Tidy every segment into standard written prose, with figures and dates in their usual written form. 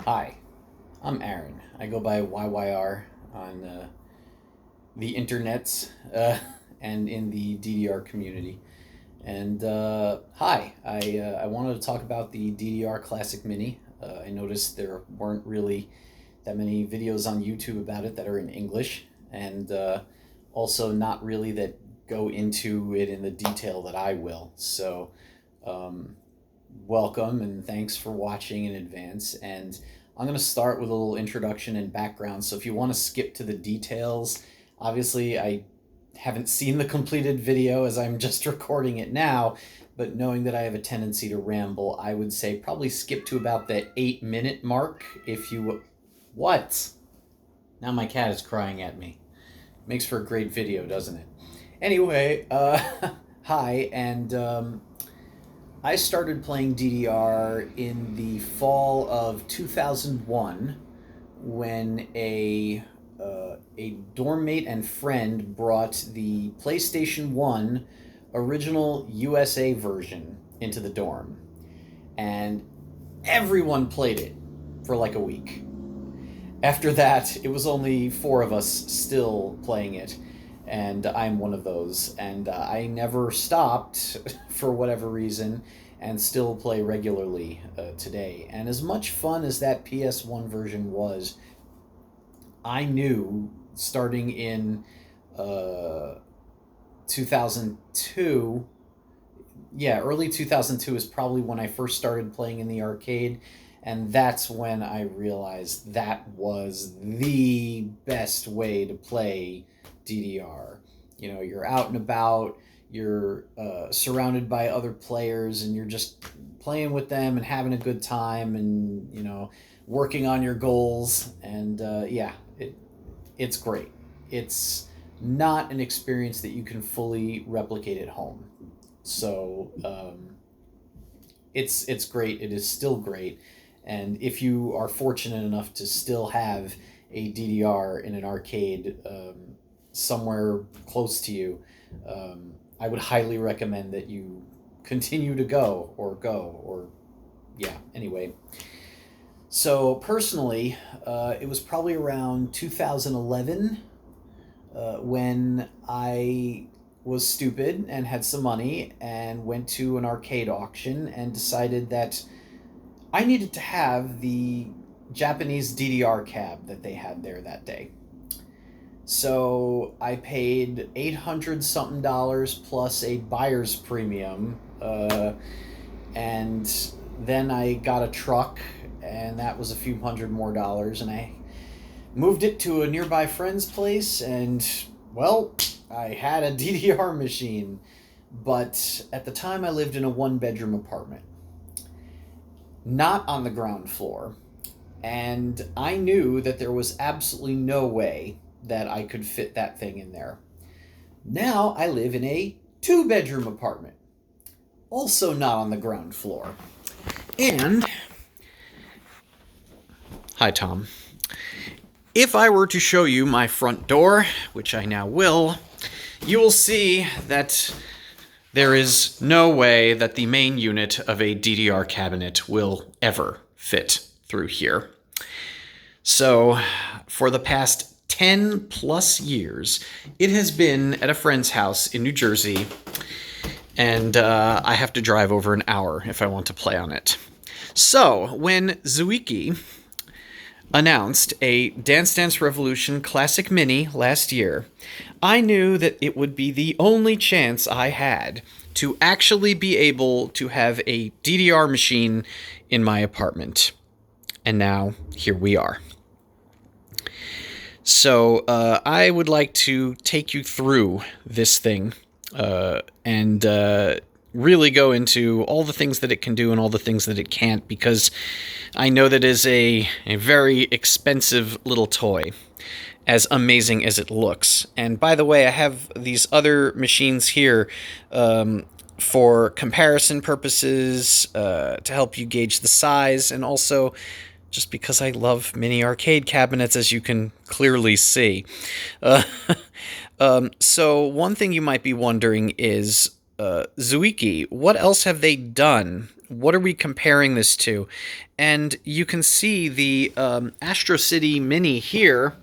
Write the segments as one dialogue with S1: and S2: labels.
S1: Hi, I'm Aaron. I go by YYR on the internets and in the DDR community. And hi, I wanted to talk about the DDR Classic Mini. I noticed there weren't really that many videos on YouTube about it that are in English, and also not really that go into it in the detail that I will. So, um, welcome and thanks for watching in advance. And I'm going to start with a little introduction and background. So if you want to skip to the details, obviously I haven't seen the completed video as I'm just recording it now, but knowing that I have a tendency to ramble, I would say probably skip to about the 8-minute mark if you. What? Now my cat is crying at me. Makes for a great video, doesn't it? Anyway, hi, and I started playing DDR in the fall of 2001 when a dorm mate and friend brought the PlayStation 1 original USA version into the dorm. And everyone played it for like a week. After that, it was only four of us still playing it, and I'm one of those. And I never stopped for whatever reason, and still play regularly today. And as much fun as that PS1 version was, I knew starting in uh, 2002, yeah, early 2002 is probably when I first started playing in the arcade, and that's when I realized that was the best way to play DDR. You know, you're out and about, you're surrounded by other players, and you're just playing with them and having a good time, and working on your goals. And yeah, it's great. It's not an experience that you can fully replicate at home. So it's great. It is still great. And if you are fortunate enough to still have a DDR in an arcade somewhere close to you, I would highly recommend that you continue to go, or yeah, anyway. So personally, it was probably around 2011 when I was stupid and had some money and went to an arcade auction and decided that I needed to have the Japanese DDR cab that they had there that day. So I paid 800 something dollars plus a buyer's premium, and then I got a truck, and that was a few hundred more dollars, and I moved it to a nearby friend's place, and well, I had a DDR machine. But at the time, I lived in a one-bedroom apartment, not on the ground floor, and I knew that there was absolutely no way that I could fit that thing in there. Now I live in a two-bedroom apartment, also not on the ground floor. And hi, Tom. If I were to show you my front door, which I now will, you will see that there is no way that the main unit of a DDR cabinet will ever fit through here. So, for the past 10 plus years, it has been at a friend's house in New Jersey, and I have to drive over an hour if I want to play on it. So, when Zuiki announced a Dance Dance Revolution Classic Mini last year, I knew that it would be the only chance I had to actually be able to have a DDR machine in my apartment. And now, here we are. So, I would like to take you through this thing and really go into all the things that it can do and all the things that it can't, because I know that it is a very expensive little toy, as amazing as it looks. And by the way, I have these other machines here for comparison purposes, to help you gauge the size, and also just because I love mini arcade cabinets, as you can clearly see. Uh, so one thing you might be wondering is, Zuiki, what else have they done what are we comparing this to? And you can see the Astro City Mini here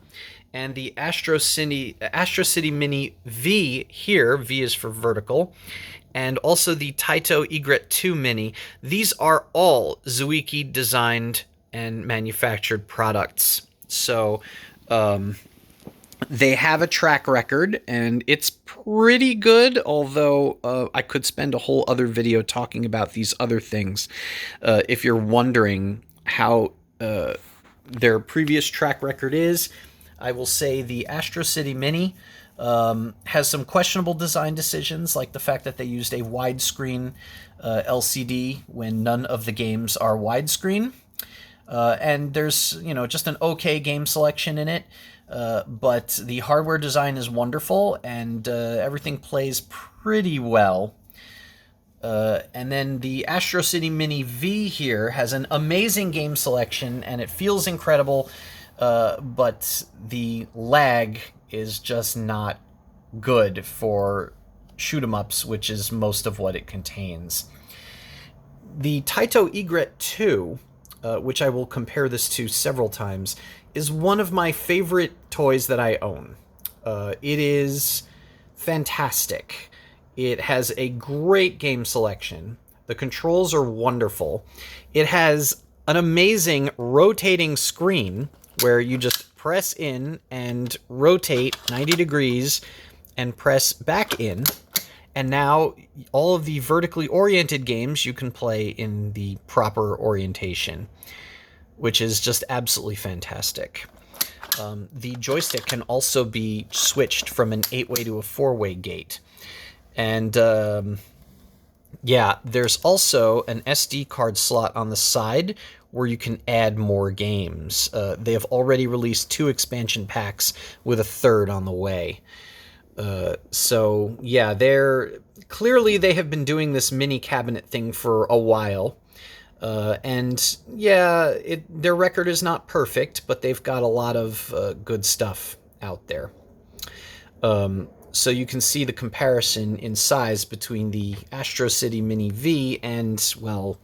S1: and the Astro City Mini V here. V is for vertical. And also the Taito Egret 2 Mini. These are all Zuiki designed and manufactured products. So they have a track record, and it's pretty good, although I could spend a whole other video talking about these other things. If you're wondering how their previous track record is, I will say the Astro City Mini has some questionable design decisions, like the fact that they used a widescreen LCD when none of the games are widescreen. And there's, just an okay game selection in it. But the hardware design is wonderful, and everything plays pretty well. And then the Astro City Mini V here has an amazing game selection, and it feels incredible, but the lag is just not good for shoot-'em-ups, which is most of what it contains. The Taito Egret 2, which I will compare this to several times, is one of my favorite toys that I own. It is fantastic. It has a great game selection. The controls are wonderful. It has an amazing rotating screen where you just press in and rotate 90 degrees and press back in. And now all of the vertically oriented games you can play in the proper orientation, which is just absolutely fantastic. The joystick can also be switched from an 8-way to a 4-way gate. And yeah, there's also an SD card slot on the side where you can add more games. They have already released 2 expansion packs with a third on the way. So yeah, clearly they have been doing this mini cabinet thing for a while. And yeah, their record is not perfect, but they've got a lot of good stuff out there. So you can see the comparison in size between the Astro City Mini V and, well,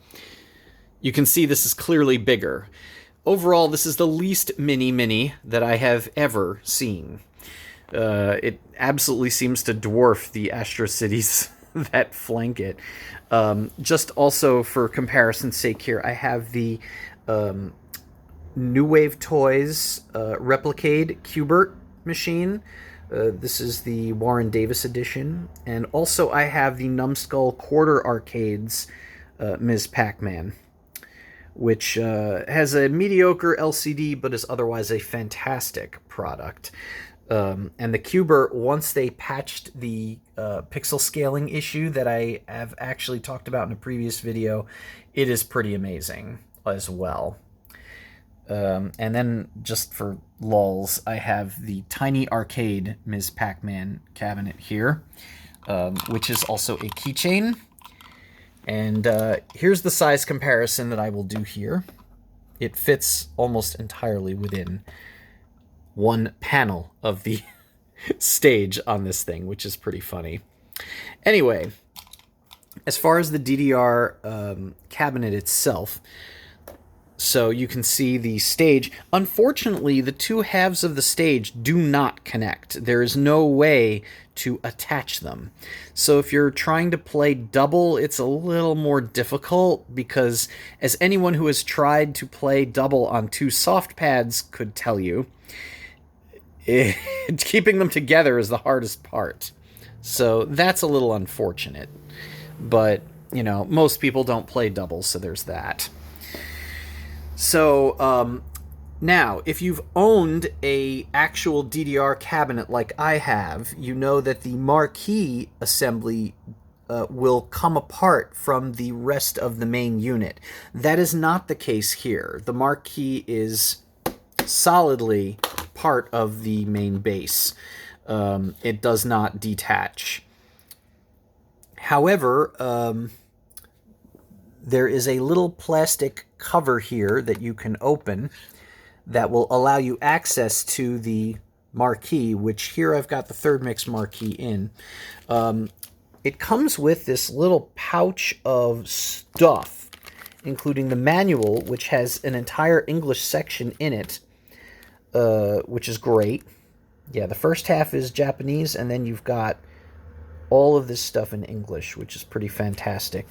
S1: you can see this is clearly bigger. Overall, this is the least mini that I have ever seen. It absolutely seems to dwarf the Astro Cities that flank it. Just also for comparison's sake here, I have the New Wave Toys Replicade Qbert machine. This is the Warren Davis edition. And also I have the Numbskull Quarter Arcades Ms. Pac-Man, which has a mediocre LCD but is otherwise a fantastic product. And the Qbert, once they patched the pixel scaling issue that I have actually talked about in a previous video, it is pretty amazing as well. And then, just for lulz, I have the Tiny Arcade Ms. Pac-Man cabinet here, which is also a keychain. And here's the size comparison that I will do here. It fits almost entirely within one panel of the stage on this thing, which is pretty funny. Anyway, as far as the DDR cabinet itself, so you can see the stage. Unfortunately, the two halves of the stage do not connect. There is no way to attach them. So if you're trying to play double, it's a little more difficult because, as anyone who has tried to play double on 2 soft pads could tell you, keeping them together is the hardest part. So that's a little unfortunate. But, most people don't play doubles, so there's that. So, now, if you've owned a actual DDR cabinet like I have, you know that the marquee assembly will come apart from the rest of the main unit. That is not the case here. The marquee is solidly part of the main base. It does not detach. However, there is a little plastic cover here that you can open that will allow you access to the marquee, which here I've got the third mix marquee in. It comes with this little pouch of stuff including the manual, which has an entire English section in it, which is great. Yeah, the first half is Japanese, and then you've got all of this stuff in English, which is pretty fantastic.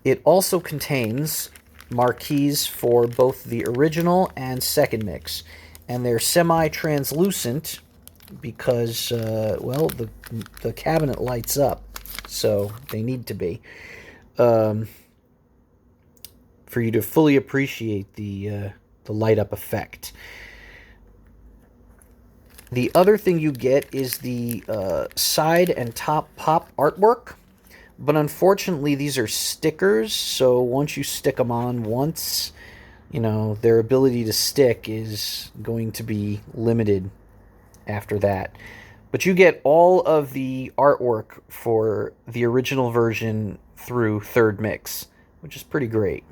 S1: It also contains marquees for both the original and second mix, and they're semi-translucent because, well, the cabinet lights up, so they need to be, for you to fully appreciate the light-up effect. The other thing you get is the side and top pop artwork, but unfortunately these are stickers, so once you stick them on once, you know, their ability to stick is going to be limited after that. But you get all of the artwork for the original version through third mix, which is pretty great.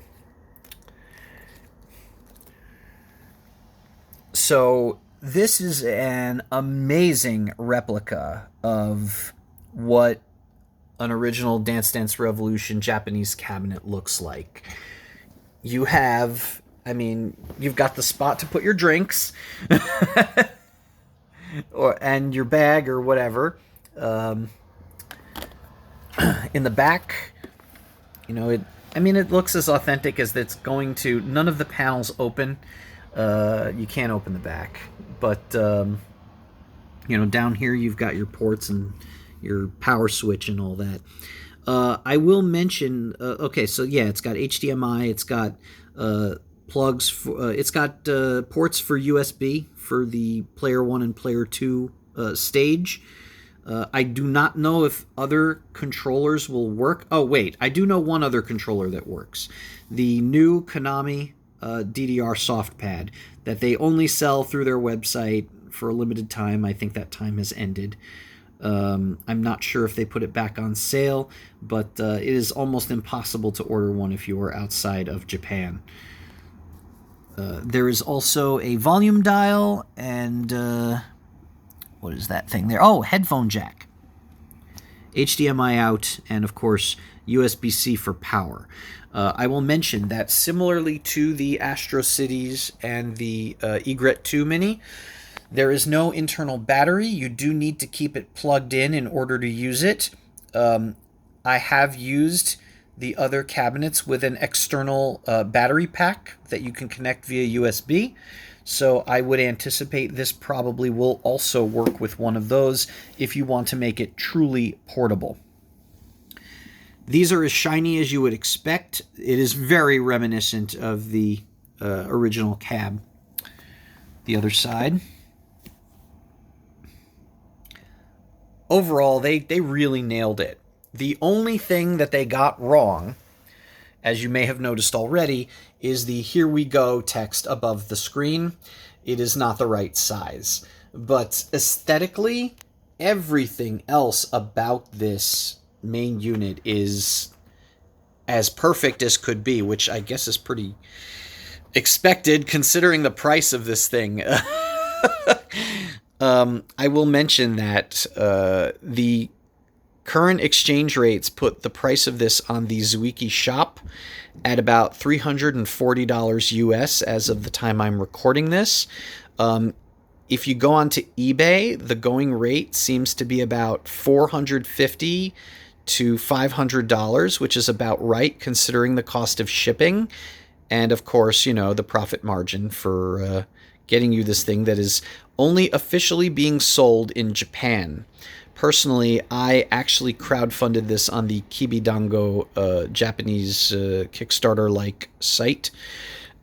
S1: So this is an amazing replica of what an original Dance Dance Revolution Japanese cabinet looks like. You have, I mean, you've got the spot to put your drinks and your bag or whatever. In the back, you know, it looks as authentic as it's going to. None of the panels open. You can't open the back. But, you know, down here you've got your ports and your power switch and all that. I will mention, okay, so yeah, it's got HDMI, it's got plugs, it's got ports for USB for the Player 1 and Player 2 stage. I do not know if other controllers will work. Oh, wait, I do know one other controller that works. The new Konami DDR soft pad that they only sell through their website for a limited time. I think that time has ended. I'm not sure if they put it back on sale, but it is almost impossible to order one if you are outside of Japan. There is also a volume dial and what is that thing there? Oh, headphone jack. HDMI out, and of course USB-C for power. I will mention that similarly to the Astro Cities and the Egret 2 Mini, there is no internal battery. You do need to keep it plugged in order to use it. I have used the other cabinets with an external battery pack that you can connect via USB. So I would anticipate this probably will also work with one of those if you want to make it truly portable. These are as shiny as you would expect. It is very reminiscent of the original cab. The other side. Overall, they really nailed it. The only thing that they got wrong, as you may have noticed already, is the "Here we go" text above the screen. It is not the right size. But aesthetically, everything else about this main unit is as perfect as could be, which I guess is pretty expected considering the price of this thing. I will mention that the current exchange rates put the price of this on the Zuiki shop at about $340 US as of the time I'm recording this. If you go onto eBay, the going rate seems to be about $450 to $500, which is about right considering the cost of shipping. And of course, you know, the profit margin for getting you this thing that is only officially being sold in Japan. Personally, I actually crowdfunded this on the Kibidango Japanese Kickstarter-like site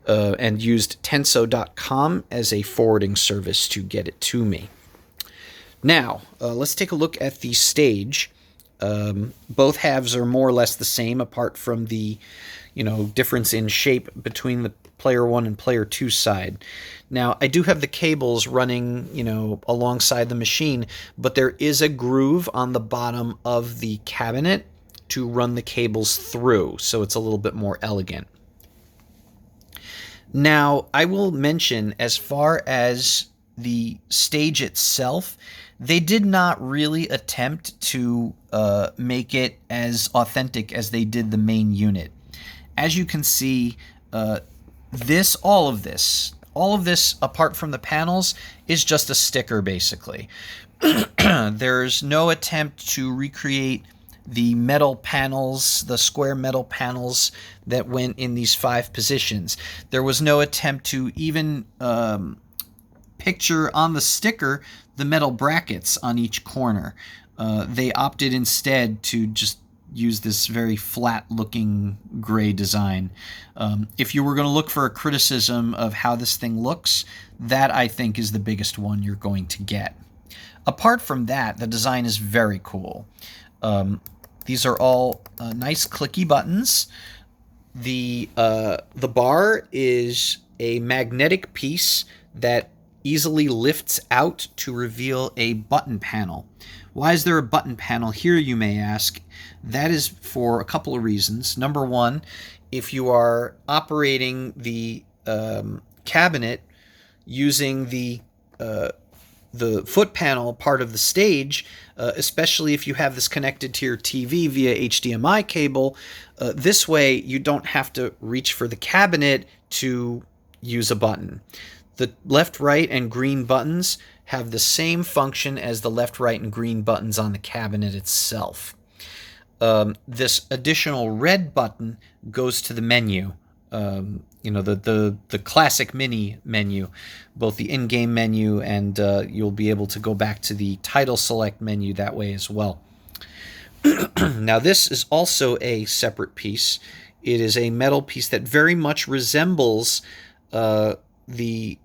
S1: and used Tenso.com as a forwarding service to get it to me. Now, let's take a look at the stage. Both halves are more or less the same, apart from the, you know, difference in shape between the Player 1 and Player 2 side. Now, I do have the cables running, you know, alongside the machine, but there is a groove on the bottom of the cabinet to run the cables through, so it's a little bit more elegant. Now, I will mention, as far as the stage itself, they did not really attempt to make it as authentic as they did the main unit.
S2: as you can see, all of this, apart from the panels, is just a sticker, basically. There's no attempt to recreate the metal panels, the square metal panels that went in these 5 positions. There was no attempt to even picture on the sticker the metal brackets on each corner. They opted instead to just use this very flat-looking gray design. If you were going to look for a criticism of how this thing looks, that I think is the biggest one you're going to get. Apart from that, the design is very cool. These are all nice clicky buttons. The bar is a magnetic piece that easily lifts out to reveal a button panel. Why is there a button panel here, you may ask? That is for a couple of reasons. Number one, if you are operating the cabinet using the foot panel part of the stage, especially if you have this connected to your TV via HDMI cable, this way you don't have to reach for the cabinet to use a button. The left, right, and green buttons have the same function as the left, right, and green buttons on the cabinet itself. This additional red button goes to the menu. The classic mini menu, both the in-game menu and you'll be able to go back to the title select menu that way as well. Now this is also a separate piece. It is a metal piece that very much resembles the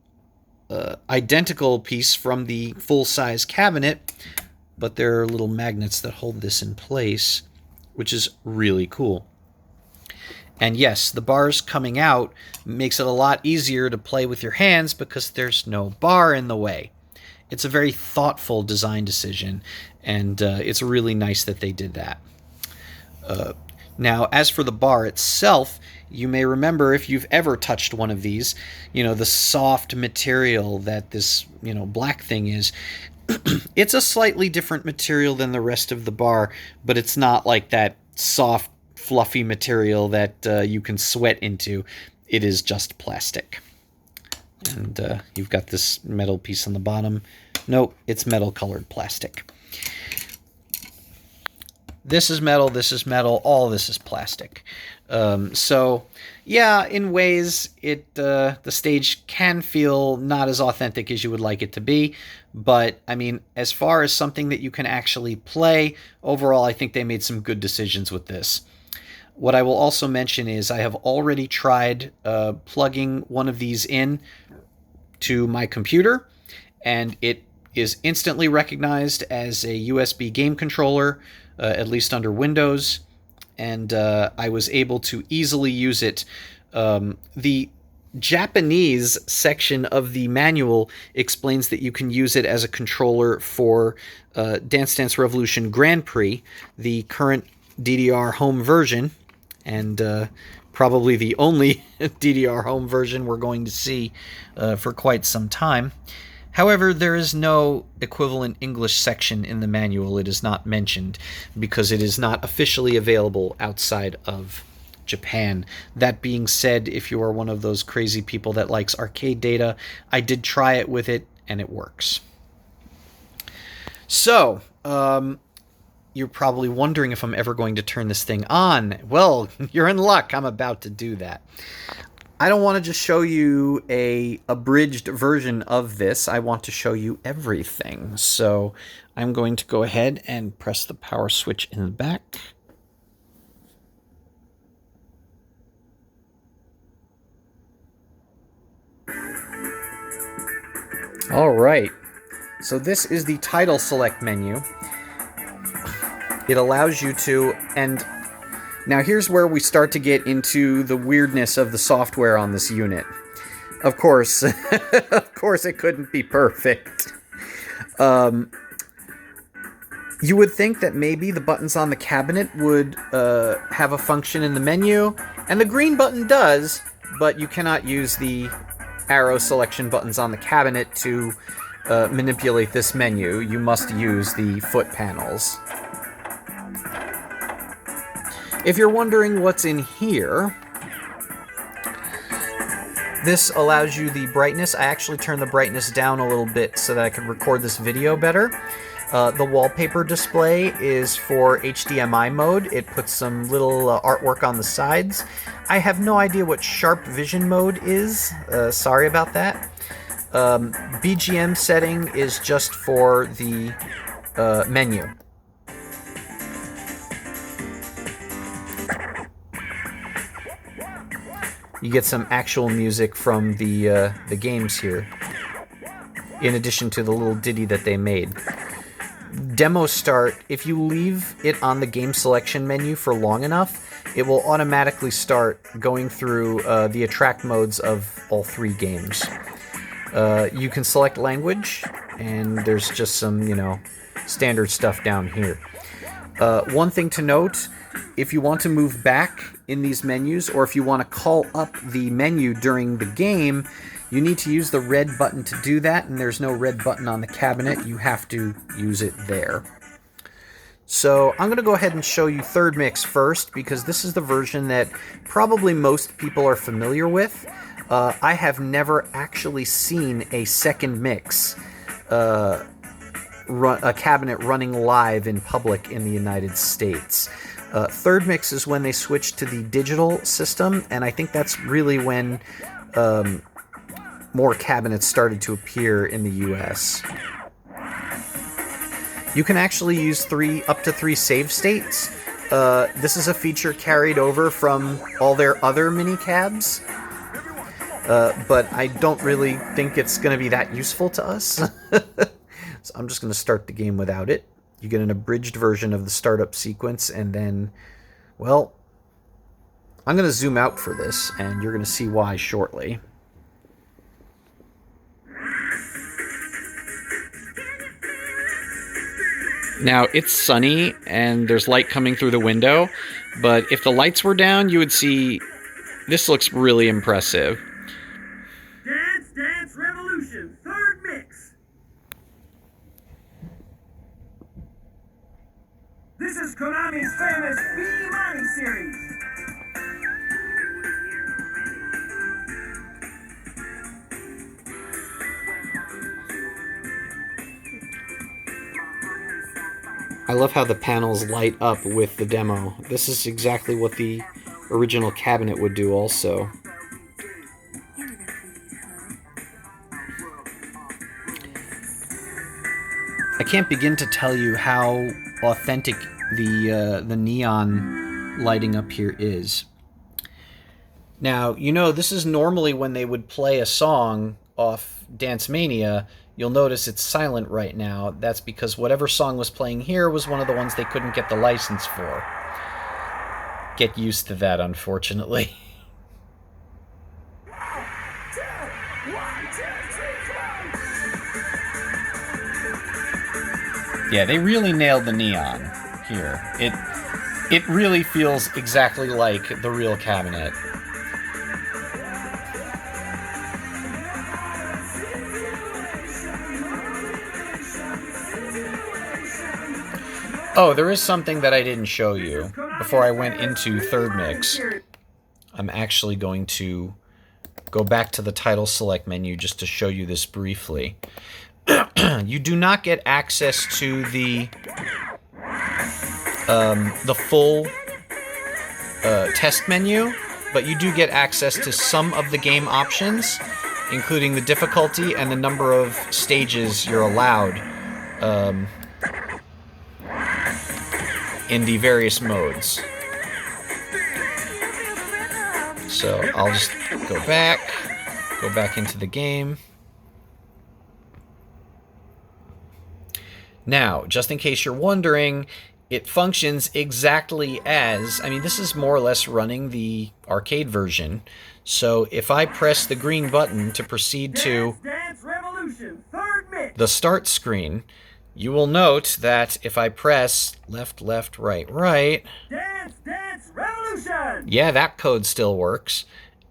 S2: identical piece from the full-size cabinet, but there are little magnets that hold this in place, which is really cool. And yes, the bars coming out makes it a lot easier to play with your hands because there's no bar in the way. It's a very thoughtful design decision, and it's really nice that they did that. Now, as for the bar itself, you may remember, if you've ever touched one of these, the soft material that this, black thing is. It's a slightly different material than the rest of the bar, but it's not like that soft, fluffy material that you can sweat into. It is just plastic. And you've got this metal piece on the bottom. Nope, it's metal-colored plastic. This is metal, all this is plastic. So, yeah, in ways, the stage can feel not as authentic as you would like it to be, but, I mean, as far as something that you can actually play, overall, I think they made some good decisions with this. What I will also mention is I have already tried plugging one of these in to my computer, and it is instantly recognized as a USB game controller, at least under Windows, and I was able to easily use it. The Japanese section of the manual explains that you can use it as a controller for Dance Dance Revolution Grand Prix, the current DDR home version, and probably the only DDR home version we're going to see for quite some time. However, there is no equivalent English section in the manual. It is not mentioned because it is not officially available outside of Japan. That being said, if you are one of those crazy people that likes arcade data, I did try it with it, and it works. So, you're probably wondering if I'm ever going to turn this thing on. Well, you're in luck. I'm about to do that. I don't want to just show you a abridged version of this. I want to show you everything. So I'm going to go ahead and press the power switch in the back. All right. So this is the title select menu. It allows you to, and now here's where we start to get into the weirdness of the software on this unit. Of course, it couldn't be perfect. You would think that maybe the buttons on the cabinet would have a function in the menu, and the green button does, but you cannot use the arrow selection buttons on the cabinet to manipulate this menu. You must use the foot panels. If you're wondering what's in here, This allows you the brightness. I actually turned the brightness down a little bit so that I could record this video better. The wallpaper display is for HDMI mode. It puts some little artwork on the sides. I have no idea what sharp vision mode is. Sorry about that. BGM setting is just for the menu. You get some actual music from the games here, in addition to the little ditty that they made. Demo start, if you leave it on the game selection menu for long enough, it will automatically start going through the attract modes of all 3 games. You can select language, and there's just some, standard stuff down here. One thing to note, if you want to move back in these menus, or if you want to call up the menu during the game, you need to use the red button to do that, and there's no red button on the cabinet. You have to use it there. So I'm going to go ahead and show you Third Mix first, because this is the version that probably most people are familiar with. I have never actually seen a second mix, a cabinet running live in public in the United States. Third Mix is when they switched to the digital system, and I think that's really when more cabinets started to appear in the US. You can actually use up to 3 save states. This is a feature carried over from all their other mini cabs, but I don't really think it's going to be that useful to us. So I'm just going to start the game without it. You get an abridged version of the startup sequence, and then, well, I'm going to zoom out for this, and you're going to see why shortly. Now, it's sunny, and there's light coming through the window, but if the lights were down, you would see this looks really impressive.
S3: Dance Dance Revolution, Third Mix. This is Konami's famous B-Money series.
S2: I love how the panels light up with the demo. This is exactly what the original cabinet would do also. I can't begin to tell you how authentic the neon lighting up here is. Now, this is normally when they would play a song off Dance Mania. You'll notice it's silent right now. That's because whatever song was playing here was one of the ones they couldn't get the license for. Get used to that, unfortunately. Yeah, they really nailed the neon here. It really feels exactly like the real cabinet. Oh, there is something that I didn't show you before I went into Third Mix. I'm actually going to go back to the title select menu just to show you this briefly. You do not get access to the full test menu, but you do get access to some of the game options, including the difficulty and the number of stages you're allowed in the various modes. So I'll just go back into the game. Now, just in case you're wondering, it functions exactly as, this is more or less running the arcade version. So if I press the green button to proceed to
S3: Dance Revolution, Third Mix.
S2: the start screen, you will note that if I press left, left, right, right,
S3: Dance Dance Revolution.
S2: yeah, that code still works.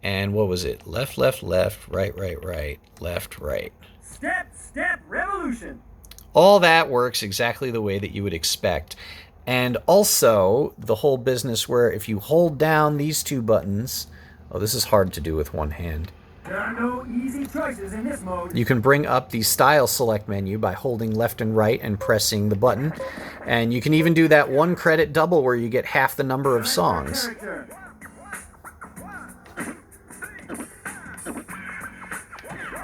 S2: And what was it? Left, left, left, right, right, right, left, right.
S3: Step Step Revolution.
S2: All that works exactly the way that you would expect. And also, the whole business where if you hold down these 2 buttons... Oh, this is hard to do with one hand.
S3: There are no easy choices in this mode.
S2: You can bring up the style select menu by holding left and right and pressing the button. And you can even do that one credit double where you get half the number of songs.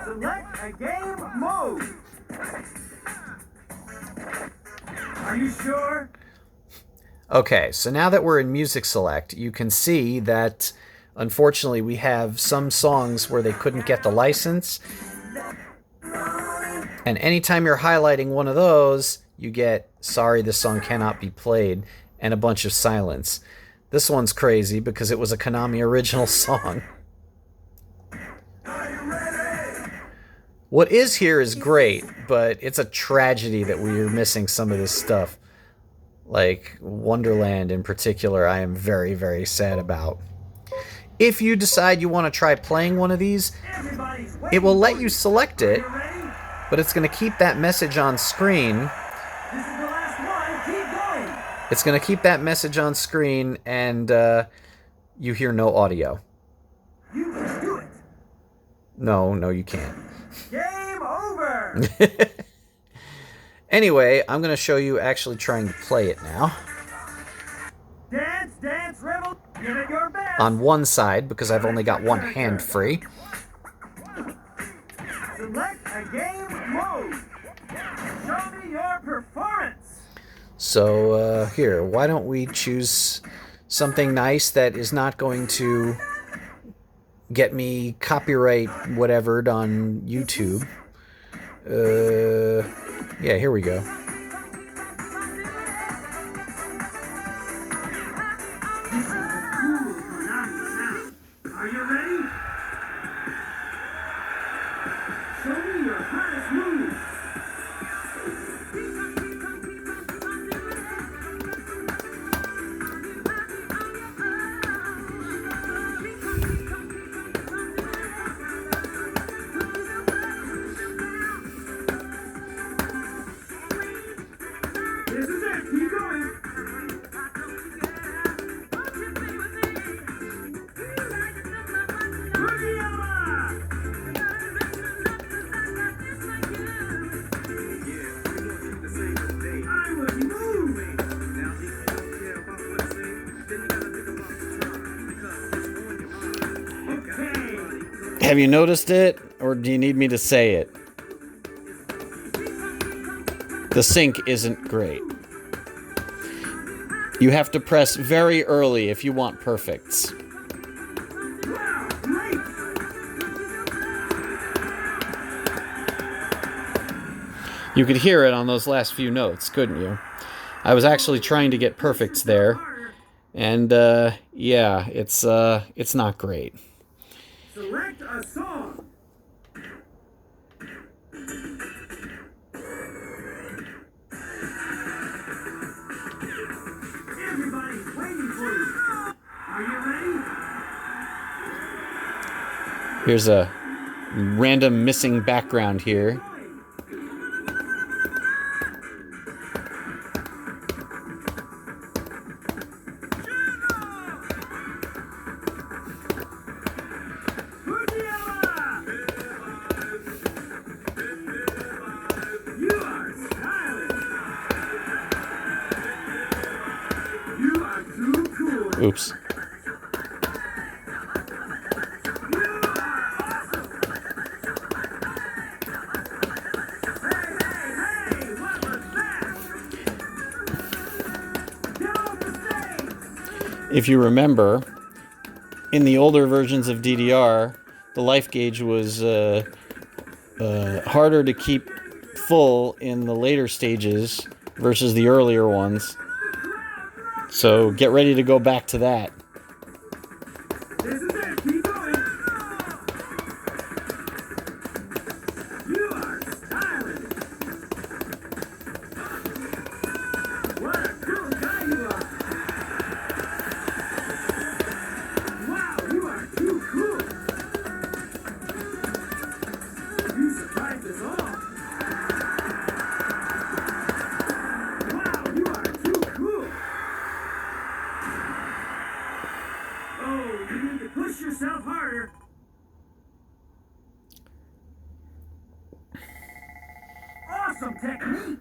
S3: Select a game mode. Are you sure?
S2: Okay, so now that we're in Music Select, you can see that unfortunately we have some songs where they couldn't get the license. And anytime you're highlighting one of those, you get, sorry, this song cannot be played, and a bunch of silence. This one's crazy because it was a Konami original song. What is here is great, but it's a tragedy that we are missing some of this stuff. Like Wonderland in particular, I am very, very sad about. If you decide you want to try playing one of these, it will let you select it, but it's going to keep that message on screen.
S3: This is the last one. Keep going.
S2: It's going to keep that message on screen, and you hear no audio.
S3: You can do it.
S2: No, you can't.
S3: Game over.
S2: Anyway, I'm going to show you actually trying to play it now.
S3: Dance Revolution. Give it your best.
S2: On one side, because I've only got one hand free.
S3: Select a game mode. Show me your performance.
S2: So, here, why don't we choose something nice that is not going to get me copyright whatevered on YouTube. Yeah, here we go.
S3: Are you ready? Show me your hottest moves. This is it. Keep going.
S2: Have you noticed it, or do you need me to say it? The sync isn't great. You have to press very early if you want perfects. You could hear it on those last few notes, couldn't you? I was actually trying to get perfects there, and yeah, it's not great.
S3: Select a song. Everybody's waiting for you. Are you ready?
S2: Here's a random missing background here. Oops. If you remember, in the older versions of DDR, the life gauge was harder to keep full in the later stages versus the earlier ones. So get ready to go back to that.
S3: This is it. Keep going. You are stylish. What a cool guy you are. Wow, you are too cool. You surprised us all. Wow, you are too cool. Oh, you need to push yourself harder. awesome technique.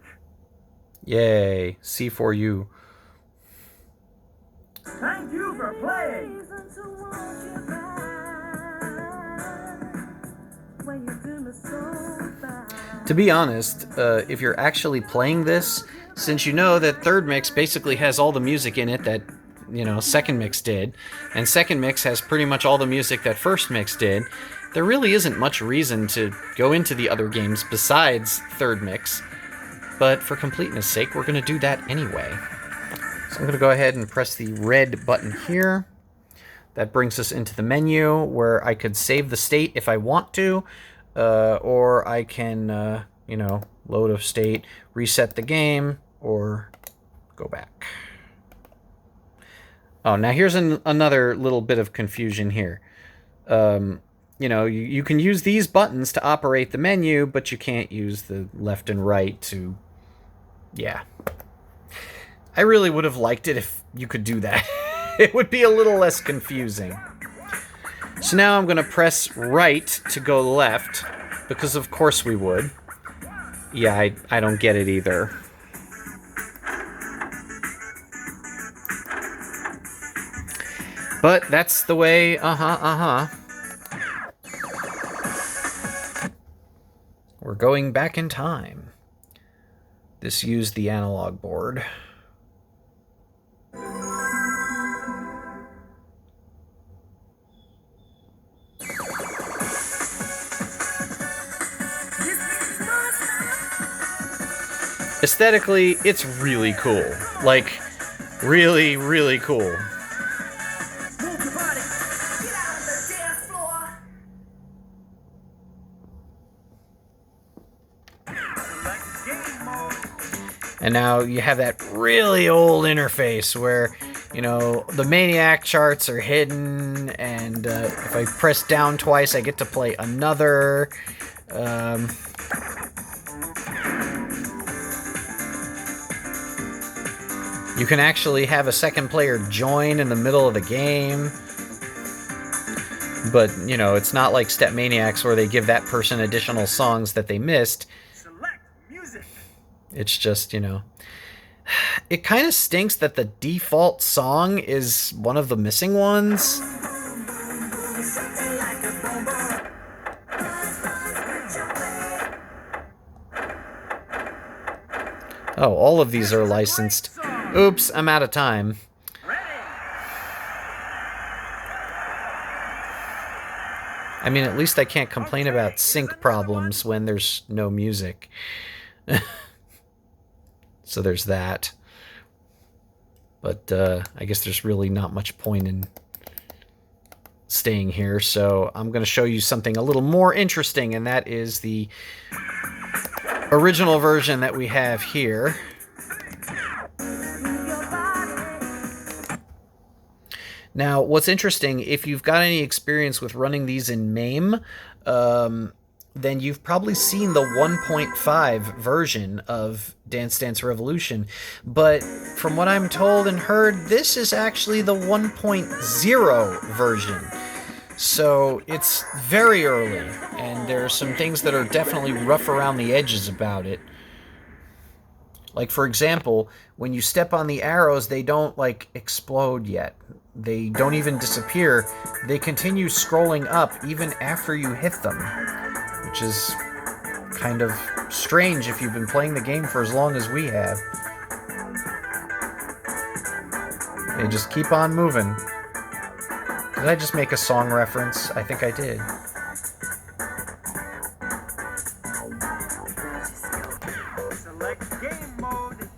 S2: Yay, C4U.
S3: Thank you for playing.
S2: To be honest, if you're actually playing this, since you know that third mix basically has all the music in it that, you know, second mix did, and second mix has pretty much all the music that first mix did, there really isn't much reason to go into the other games besides third mix. But for completeness sake, we're going to do that anyway. So I'm going to go ahead and press the red button here. That brings us into the menu where I could save the state if I want to, or I can, you know, load a state, reset the game, or go back. Oh, now here's another little bit of confusion here. You know, you can use these buttons to operate the menu, but you can't use the left and right to... Yeah. I really would have liked it if you could do that. It would be a little less confusing. So now I'm going to press right to go left, because of course we would. Yeah, I don't get it either. But that's the way, We're going back in time. This used the analog board. Aesthetically, it's really cool. Like, really, really cool. And now you have that really old interface where, you know, the Maniac charts are hidden, and if I press down twice, I get to play another. You can actually have a second player join in the middle of the game. But, you know, it's not like Step Maniacs where they give that person additional songs that they missed.
S3: Select music.
S2: It's just, you know... It kind of stinks that the default song is one of the missing ones. Oh, all of these are licensed. Oops, I'm out of time. I mean, at least I can't complain about sync problems when there's no music. So there's that. But I guess there's really not much point in staying here. So I'm going to show you something a little more interesting, and that is the original version that we have here. Now, what's interesting, if you've got any experience with running these in MAME, then you've probably seen the 1.5 version of Dance Dance Revolution. But from what I'm told and heard, this is actually the 1.0 version. So it's very early, and there are some things that are definitely rough around the edges about it. Like, for example, when you step on the arrows, they don't, like, explode yet. They don't even disappear. They continue scrolling up even after you hit them, which is kind of strange if you've been playing the game for as long as we have. They just keep on moving. Did I just make a song reference? I think I did.
S3: Select game mode.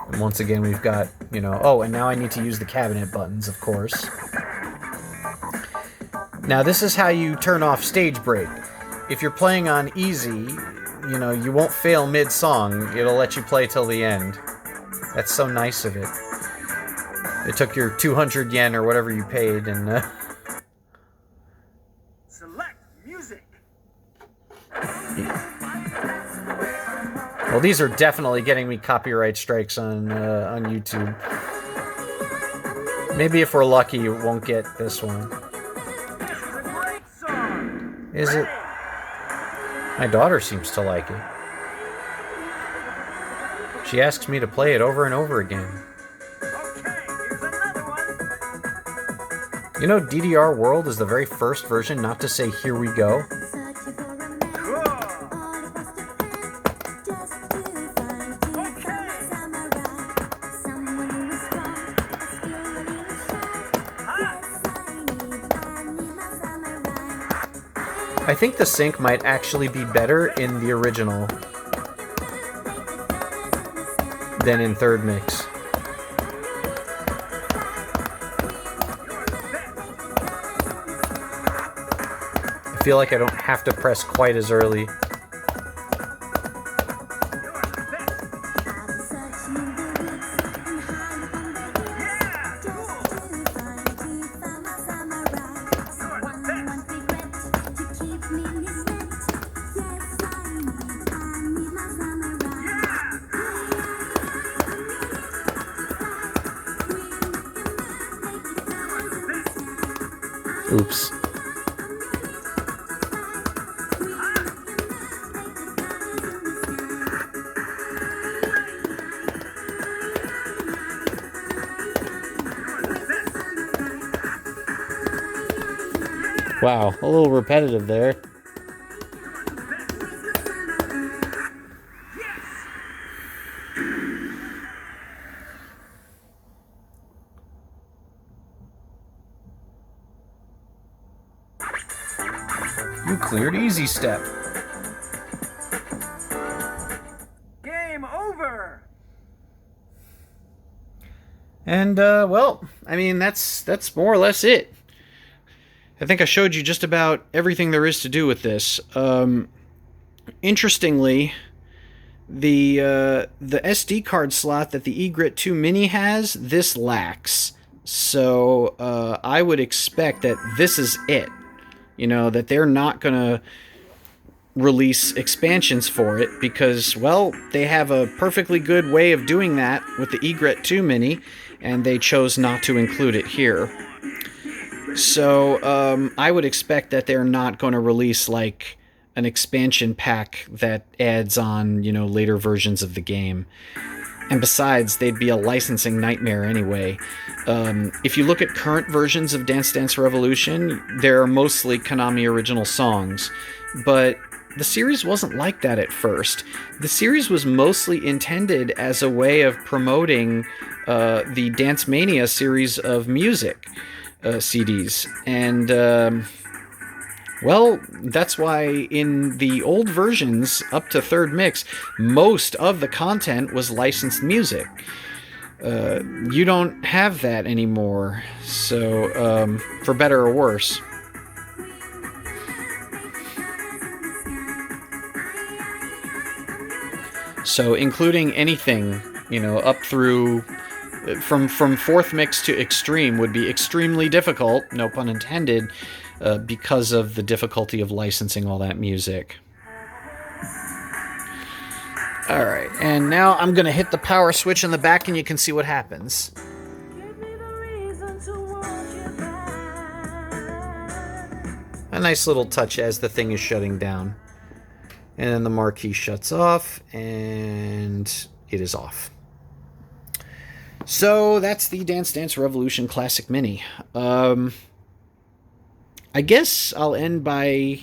S2: And once again, we've got, you know... Oh, and now I need to use the cabinet buttons, of course. Now, this is how you turn off stage break. If you're playing on easy, you know, you won't fail mid-song. It'll let you play till the end. That's so nice of it. It took your 200 yen or whatever you paid, and...
S3: Select music.
S2: Well, these are definitely getting me copyright strikes on YouTube. Maybe if we're lucky, you won't get this one.
S3: Great song.
S2: Is it? My daughter seems to like it. She asks me to play it over and over again.
S3: Okay, here's another one.
S2: You know, DDR World is the very first version not to say "Here we go."
S3: Cool.
S2: I think the sync might actually be better in the original than in third mix. I feel like I don't have to press quite as early. Oops. Wow, a little repetitive there. You cleared easy step.
S3: Game over.
S2: And well, I mean that's more or less it. I think I showed you just about everything there is to do with this. Interestingly, the SD card slot that the eGrit 2 Mini has, this lacks. So I would expect that this is it. You know, that they're not going to release expansions for it because, well, they have a perfectly good way of doing that with the eGrit 2 Mini, and they chose not to include it here. So I would expect that they're not going to release like an expansion pack that adds on, you know, later versions of the game. And besides, they'd be a licensing nightmare anyway. If you look at current versions of Dance Dance Revolution, they're mostly Konami original songs. But the series wasn't like that at first. The series was mostly intended as a way of promoting the Dance Mania series of music CDs. And, well, that's why in the old versions, up to third mix, most of the content was licensed music. You don't have that anymore, so for better or worse. So including anything, you know, up through from fourth mix to extreme would be extremely difficult, no pun intended, because of the difficulty of licensing all that music. Alright, and now I'm going to hit the power switch in the back and you can see what happens. A nice little touch as the thing is shutting down. And then the marquee shuts off, and it is off. So that's the Dance Dance Revolution Classic Mini. I guess I'll end by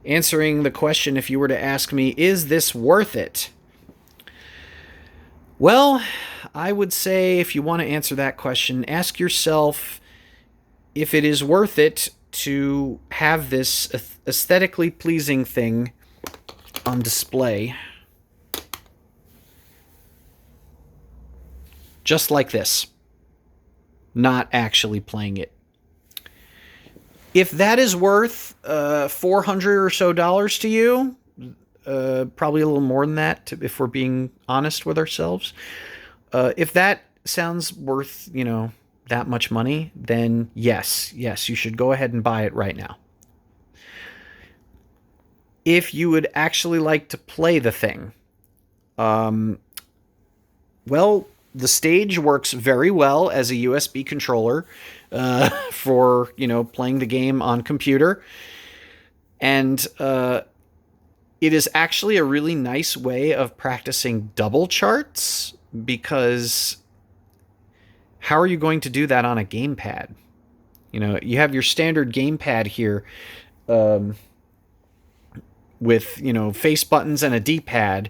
S2: answering the question if you were to ask me, is this worth it? Well, I would say if you want to answer that question, ask yourself if it is worth it to have this aesthetically pleasing thing on display. Just like this. Not actually playing it. If that is worth $400 or so to you, probably a little more than that, if we're being honest with ourselves. If that sounds worth, you know, that much money, then yes, you should go ahead and buy it right now. If you would actually like to play the thing, well, the stage works very well as a USB controller for, you know, playing the game on computer. And it is actually a really nice way of practicing double charts, because how are you going to do that on a gamepad? You know, you have your standard gamepad here, with, you know, face buttons and a D-pad.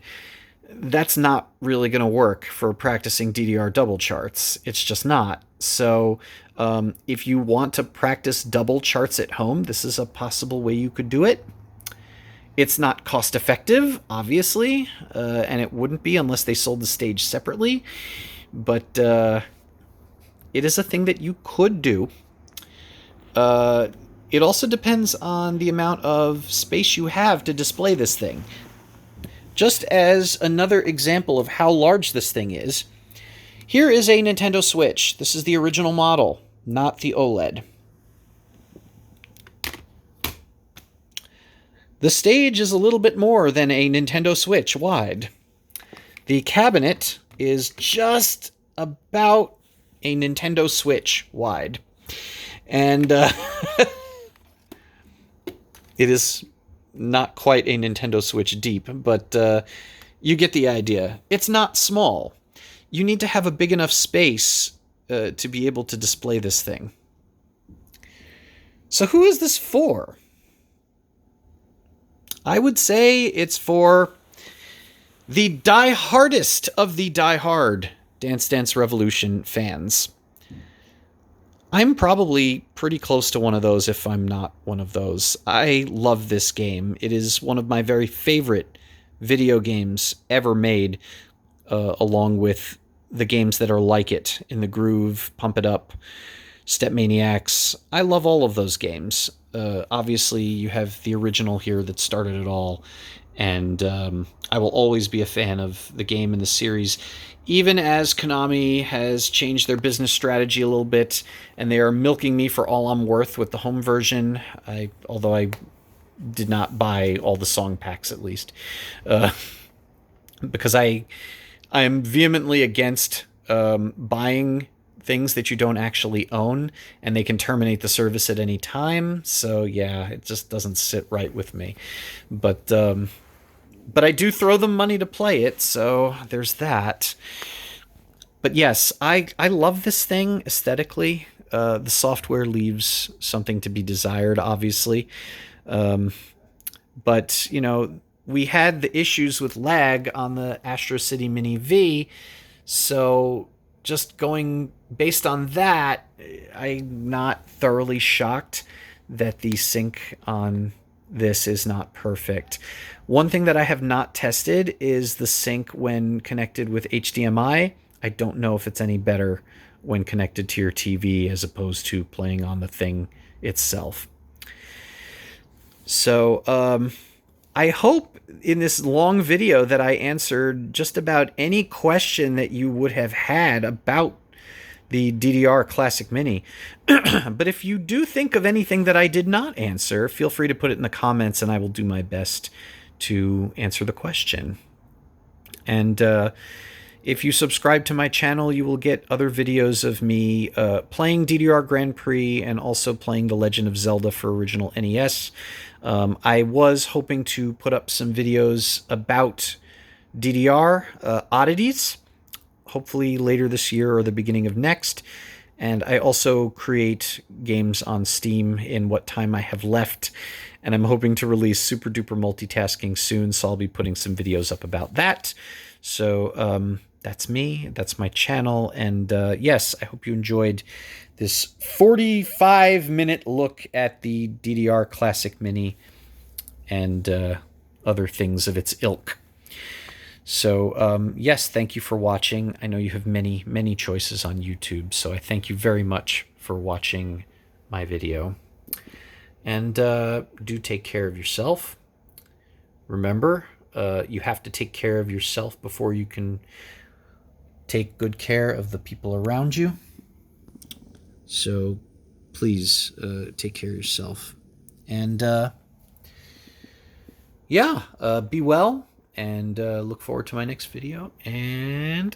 S2: That's not really going to work for practicing DDR double charts. It's just not. So if you want to practice double charts at home, this is a possible way you could do it. It's not cost effective, obviously, and it wouldn't be unless they sold the stage separately. But it is a thing that you could do. It also depends on the amount of space you have to display this thing. Just as another example of how large this thing is, here is a Nintendo Switch. This is the original model, not the OLED. The stage is a little bit more than a Nintendo Switch wide. The cabinet is just about a Nintendo Switch wide. And it is not quite a Nintendo Switch deep, but you get the idea. It's not small. You need to have a big enough space to be able to display this thing. So who is this for? I would say it's for the die-hardest of the die-hard Dance Dance Revolution fans. I'm probably pretty close to one of those if I'm not one of those. I love this game. It is one of my very favorite video games ever made, along with the games that are like it, In the Groove, Pump It Up, Step Maniacs. I love all of those games. Obviously, you have the original here that started it all, and I will always be a fan of the game and the series, even as Konami has changed their business strategy a little bit, and they are milking me for all I'm worth with the home version, although I did not buy all the song packs, at least, because I am vehemently against buying things that you don't actually own, and they can terminate the service at any time. So yeah, it just doesn't sit right with me. But I do throw them money to play it, so there's that. But yes, I love this thing aesthetically. The software leaves something to be desired, obviously. But, you know, we had the issues with lag on the Astro City Mini V, so just going based on that, I'm not thoroughly shocked that the sync on this is not perfect. One thing that I have not tested is the sync when connected with HDMI. I don't know if it's any better when connected to your TV as opposed to playing on the thing itself. So I hope in this long video that I answered just about any question that you would have had about the DDR Classic Mini. But if you do think of anything that I did not answer, feel free to put it in the comments and I will do my best to answer the question. And if you subscribe to my channel, you will get other videos of me playing DDR Grand Prix and also playing The Legend of Zelda for original NES. I was hoping to put up some videos about DDR oddities, hopefully later this year or the beginning of next. And I also create games on Steam in what time I have left. And I'm hoping to release Super Duper Multitasking soon, so I'll be putting some videos up about that. So that's me, that's my channel, and yes, I hope you enjoyed this 45-minute look at the DDR Classic Mini and other things of its ilk. So yes, thank you for watching. I know you have many, many choices on YouTube, so I thank you very much for watching my video. And do take care of yourself. Remember, you have to take care of yourself before you can take good care of the people around you. So please take care of yourself. And yeah, be well, and look forward to my next video. And